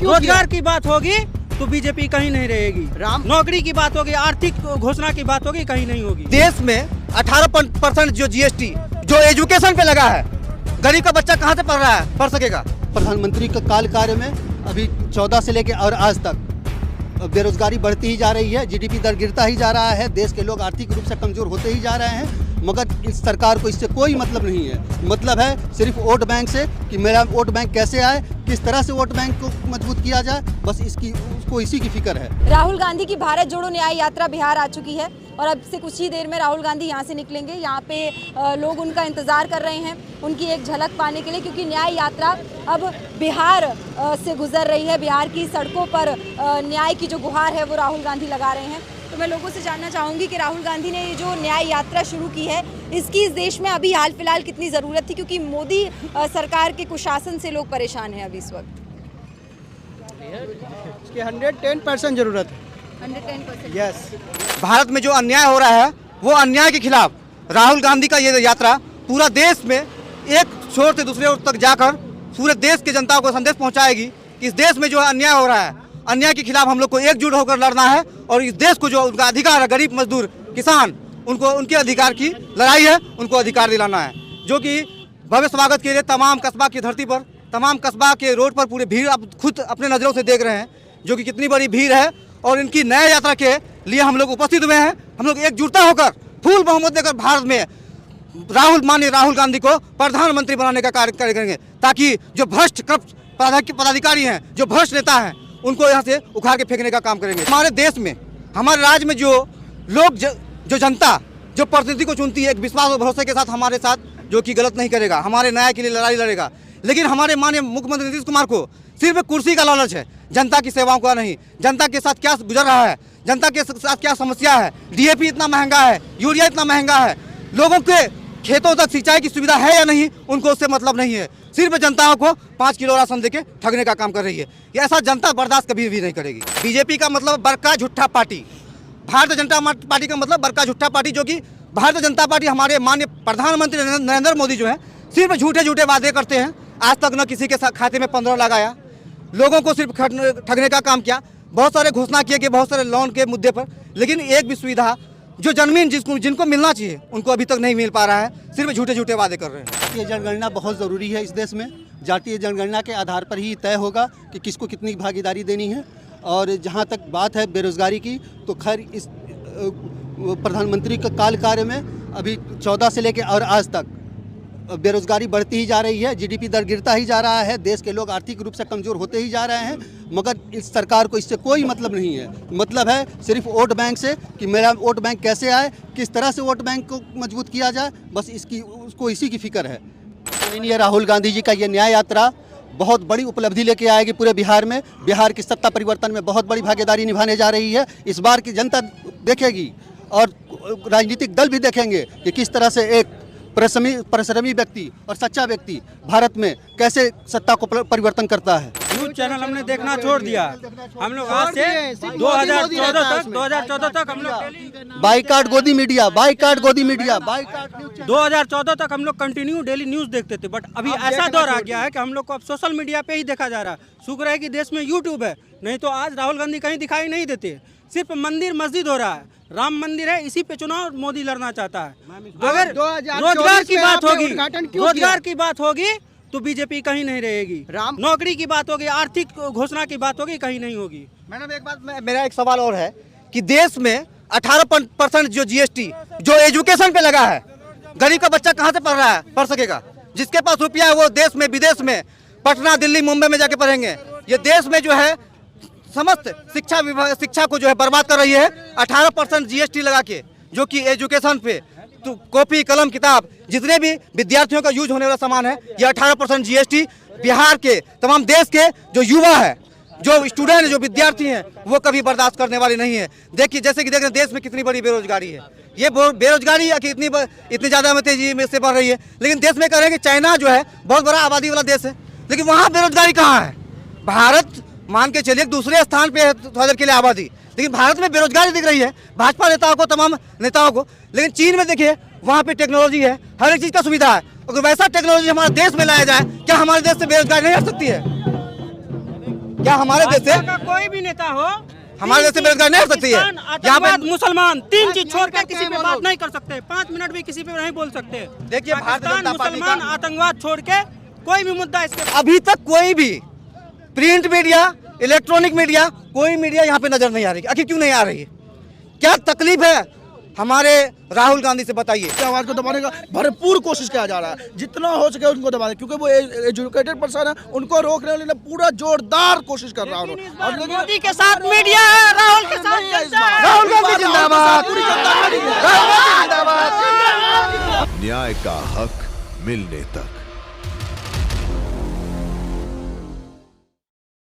रोजगार की बात होगी तो बीजेपी कहीं नहीं रहेगी। नौकरी की बात होगी, आर्थिक घोषणा की बात होगी, कहीं नहीं होगी। देश में 18% जो जीएसटी जो एजुकेशन पे लगा है, गरीब का बच्चा कहाँ से पढ़ रहा है, पढ़ सकेगा। प्रधानमंत्री का कार्यकाल में अभी 14 से लेकर और आज तक बेरोजगारी बढ़ती ही जा रही है, जीडीपी दर गिरता ही जा रहा है, देश के लोग आर्थिक रूप से कमजोर होते ही जा रहे हैं। मगर इस सरकार को इससे कोई मतलब नहीं है। मतलब है सिर्फ वोट बैंक से कि मेरा वोट बैंक कैसे आए, किस तरह से वोट बैंक को मजबूत किया जाए, बस उसको इसी की फिक्र है। राहुल गांधी की भारत जोड़ो न्याय यात्रा बिहार आ चुकी है और अब से कुछ ही देर में राहुल गांधी यहाँ से निकलेंगे। यहाँ पे लोग उनका इंतजार कर रहे हैं उनकी एक झलक पाने के लिए, क्योंकि न्याय यात्रा अब बिहार से गुजर रही है। बिहार की सड़कों पर न्याय की जो गुहार है वो राहुल गांधी लगा रहे हैं। तो मैं लोगों से जानना चाहूँगी कि राहुल गांधी ने ये जो न्याय यात्रा शुरू की है, इसकी इस देश में अभी हाल फिलहाल कितनी ज़रूरत थी, क्योंकि मोदी सरकार के कुशासन से लोग परेशान हैं अभी इस वक्त। इसकी 110% जरूरत है। 110%। यस। भारत में जो अन्याय हो रहा है वो अन्याय के खिलाफ राहुल गांधी का ये यात्रा पूरा देश में एक छोर से दूसरे ओर तक जाकर पूरे देश की जनता को संदेश पहुंचाएगी। इस देश में जो अन्याय हो रहा है, अन्याय के खिलाफ हम लोग को एकजुट होकर लड़ना है और इस देश को जो उनका अधिकार है, गरीब मजदूर किसान, उनको उनके अधिकार की लड़ाई है, उनको अधिकार दिलाना है। जो कि भव्य स्वागत के लिए तमाम कस्बा की धरती पर, तमाम कस्बा के रोड पर पूरी भीड़ आप खुद अपने नज़रों से देख रहे हैं जो कि कितनी बड़ी भीड़ है। और इनकी न्याय यात्रा के लिए हम लोग उपस्थित हुए हैं। हम लोग एकजुटता होकर फूल बहुमत देकर भारत में माननीय राहुल गांधी को प्रधानमंत्री बनाने का कार्य करेंगे, ताकि जो भ्रष्ट पदाधिकारी हैं, जो भ्रष्ट नेता हैं, उनको यहाँ से उखाड़ के फेंकने का काम करेंगे। हमारे देश में, हमारे राज्य में जो लोग जो जनता जो प्रतिनिधि को चुनती है, एक विश्वास और भरोसे के साथ हमारे साथ जो कि गलत नहीं करेगा, हमारे न्याय के लिए लड़ाई लड़ेगा। लेकिन हमारे माननीय मुख्यमंत्री नीतीश कुमार को सिर्फ कुर्सी का लालच है, जनता की सेवाओं का नहीं। जनता के साथ क्या गुजर रहा है, जनता के साथ क्या समस्या है, डीएपी इतना महंगा है, यूरिया इतना महंगा है, लोगों के खेतों तक सिंचाई की सुविधा है या नहीं, उनको उससे मतलब नहीं है। सिर्फ जनता को 5 किलो राशन देके ठगने का काम कर रही है। ये ऐसा जनता बर्दाश्त कभी भी नहीं करेगी। बीजेपी का मतलब बड़का झूठा पार्टी, भारतीय जनता पार्टी का मतलब बड़का झूठा पार्टी, जो कि भारतीय जनता पार्टी हमारे माननीय प्रधानमंत्री नरेंद्र मोदी जो है सिर्फ झूठे झूठे वादे करते हैं। आज तक न किसी के खाते में 15 लगाया, लोगों को सिर्फ ठगने का काम किया। बहुत सारे घोषणा किए कि बहुत सारे लोन के मुद्दे पर, लेकिन एक भी सुविधा जो जमीन जिनको मिलना चाहिए उनको अभी तक नहीं मिल पा रहा है। सिर्फ झूठे झूठे वादे कर रहे हैं। ये जनगणना बहुत ज़रूरी है इस देश में। जातीय जनगणना के आधार पर ही तय होगा कि किसको कितनी भागीदारी देनी है। और जहाँ तक बात है बेरोजगारी की, तो खैर इस प्रधानमंत्री का कार्यकाल में अभी 14 से लेकर और आज तक बेरोजगारी बढ़ती ही जा रही है, जीडीपी दर गिरता ही जा रहा है, देश के लोग आर्थिक रूप से कमजोर होते ही जा रहे हैं। मगर इस सरकार को इससे कोई मतलब नहीं है। मतलब है सिर्फ वोट बैंक से कि मेरा वोट बैंक कैसे आए, किस तरह से वोट बैंक को मजबूत किया जाए, बस उसको इसी की फिक्र है। माननीय राहुल गांधी जी का ये न्याय यात्रा बहुत बड़ी उपलब्धि लेके आएगी पूरे बिहार में। बिहार की सत्ता परिवर्तन में बहुत बड़ी भागीदारी निभाने जा रही है। इस बार की जनता देखेगी और राजनीतिक दल भी देखेंगे कि किस तरह से एक परिश्रमी व्यक्ति और सच्चा व्यक्ति भारत में कैसे सत्ता को परिवर्तन करता है। न्यूज चैनल हमने देखना छोड़ दिया। हम लोग आज से 2014 तक हम लोग बाईकाट गोदी मीडिया, बाईकाट गोदी मीडिया, बाईकाट 2014 तक हम लोग कंटिन्यू डेली न्यूज देखते थे। बट अभी ऐसा दौर आ गया है कि हम लोग को अब सोशल मीडिया पे ही देखा जा रहा है। शुक्र है कि देश में यूट्यूब है, नहीं तो आज राहुल गांधी कहीं दिखाई नहीं देते। सिर्फ मंदिर मस्जिद हो रहा है, राम मंदिर है, इसी पे चुनाव मोदी लड़ना चाहता है। अगर रोजगार की बात होगी तो बीजेपी कहीं नहीं रहेगी। नौकरी की बात होगी, आर्थिक घोषणा की बात होगी, कहीं नहीं होगी। मैडम एक बात, मेरा एक सवाल और है कि देश में 18% जो जीएसटी जो एजुकेशन पे लगा है, गरीब का बच्चा कहाँ से पढ़ रहा है, पढ़ सकेगा। जिसके पास रुपया है वो देश में विदेश में पटना दिल्ली मुंबई में जाके पढ़ेंगे। ये देश में जो है समस्त शिक्षा को जो है बर्बाद कर रही है। 18% जीएसटी लगा के, जो कि एजुकेशन पे तो कॉपी कलम किताब जितने भी विद्यार्थियों का यूज होने वाला सामान है, ये 18% जीएसटी बिहार के तमाम देश के जो युवा है, जो स्टूडेंट है, जो विद्यार्थी हैं, वो कभी बर्दाश्त करने वाले नहीं है। देखिए जैसे कि देख रहे हैं देश में कितनी बड़ी बेरोजगारी है। ये बेरोजगारी इतनी ज़्यादा में तेजी में से बढ़ रही है। लेकिन देश में कह रहे हैं कि चाइना जो है बहुत बड़ा आबादी वाला देश है, लेकिन वहाँ बेरोजगारी कहाँ है। भारत मान के चलिए दूसरे स्थान पे है थोड़ा देर के लिए आबादी, लेकिन भारत में बेरोजगारी दिख रही है भाजपा नेताओं को, तमाम नेताओं को। लेकिन चीन में देखिए वहाँ पे टेक्नोलॉजी है, हर एक चीज़ का सुविधा है। अगर वैसा टेक्नोलॉजी हमारे देश में लाया जाए, क्या हमारे देश से बेरोजगारी नहीं हट सकती है? क्या हमारे देश से का कोई भी नेता हो, हमारे देश से बेरोजगारी नहीं हो सकती है? यहाँ पे मुसलमान 3 चीज छोड़ के किसी पे बात नहीं कर सकते, 5 मिनट भी किसी पे नहीं बोल सकते। देखिए, भारतीय पाकिस्तान, जनता पार्टी मुसलमान, का आतंकवाद छोड़ के कोई भी मुद्दा इसके अभी तक कोई भी प्रिंट मीडिया, इलेक्ट्रॉनिक मीडिया, कोई मीडिया यहाँ पे नजर नहीं आ रही। आखिर क्यों नहीं आ रही है? क्या तकलीफ है हमारे राहुल गांधी से, बताइए। आवाज को दबाने का भरपूर कोशिश किया जा रहा है, जितना हो सके उनको दबाने, क्योंकि वो एजुकेटेड पर्सन है, उनको रोकने के लिए पूरा जोरदार कोशिश कर रहा हूँ। और लेकिन मोदी के साथ मीडिया है, राहुल के साथ जनता है। राहुल गांधी जिंदाबाद, पूरी जनता खड़ी है। राहुल गांधी जिंदाबाद। न्याय का हक मिलने तक।